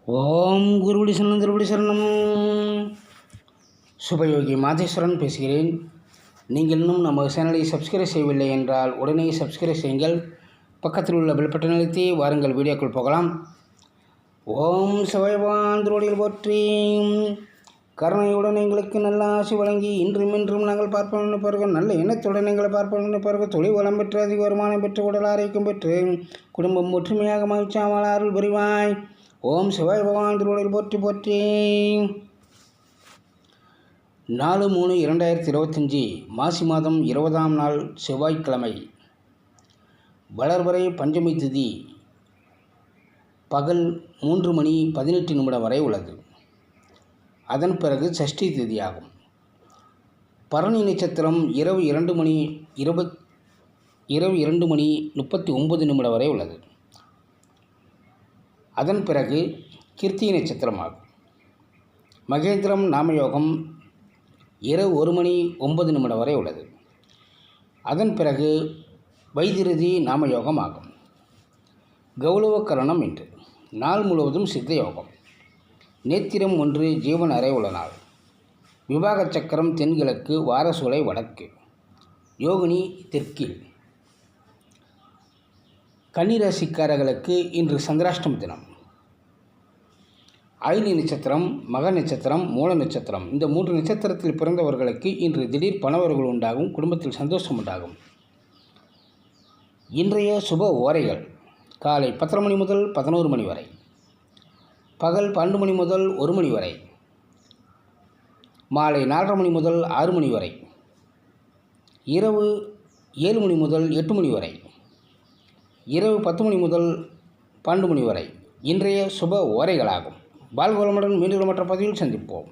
ஓம் குருவடி சரணம் திருவடி சரணம். சுபயோகி மாதேஸ்வரன் பேசுகிறேன். நீங்கள் இன்னும் நம்ம சேனலை சப்ஸ்கிரைப் செய்யவில்லை என்றால் உடனே சப்ஸ்கிரைப் செய்யுங்கள். பக்கத்தில் உள்ள பெல் பட்டன் அழுத்தி வாருங்கள் வீடியோக்குள் போகலாம். ஓம் சிவபான் திருவடியில் போற்றி. கருணையுடன் எங்களுக்கு நல்ல ஆசி வழங்கி இன்றும் இன்றும் நாங்கள் பார்ப்போம் நினைப்பார்கள். நல்ல எண்ணத்துடன் எங்களை பார்ப்போம் நினைப்பார்கள். தொழில் வளம் பெற்று அதிக வருமானம் பெற்று உடல் ஆரோக்கியம் பெற்று குடும்பம் ஒற்றுமையாக மகிழ்ச்சியாமல் அருள் புரிவாய். ஓம் சிவாய் பகவான் திருவடியில் போற்றி போற்றி. 4/3/2025 மாசி மாதம் 20ஆம் நாள் செவ்வாய்க்கிழமை. வளர்வரை பஞ்சமி திதி பகல் 3:18 வரை உள்ளது. அதன் பிறகு சஷ்டி திதியாகும். பரணி நட்சத்திரம் இரவு 2:39 வரை உள்ளது. அதன் பிறகு கிருத்திகை நட்சத்திரமாகும். மகேந்திரம் நாமயோகம் இரவு 1:09 வரை உள்ளது. அதன் பிறகு வைத்திருதி நாமயோகம் ஆகும். கௌரவ கரணம் என்று நாள் முழுவதும் சித்த யோகம். நேத்திரம் 1 ஜீவன் அறை உள்ள நாள். விவாக சக்கரம் தென்கிழக்கு, வாரசூலை வடக்கு, யோகினி தெற்கில். கன்னிராசிக்காரர்களுக்கு இன்று சந்திராஷ்டம தினம். ஆயிலி நட்சத்திரம், மக நட்சத்திரம், மூல நட்சத்திரம் இந்த 3 நட்சத்திரத்தில் பிறந்தவர்களுக்கு இன்று திடீர் பணவரவுகள் உண்டாகும். குடும்பத்தில் சந்தோஷம் உண்டாகும். இன்றைய சுப ஓரைகள் காலை 10:30 மணி முதல் 11 மணி வரை, பகல் 12 மணி முதல் 1 மணி வரை, மாலை 4:30 மணி முதல் 6 மணி வரை, இரவு 7 மணி முதல் 8 மணி வரை, இரவு 10 மணி முதல் 12 மணி வரை இன்றைய சுப ஓரைகளாகும். பால்கோளமுடன் மீண்டும் மற்ற பதிவில் சந்திப்போம்.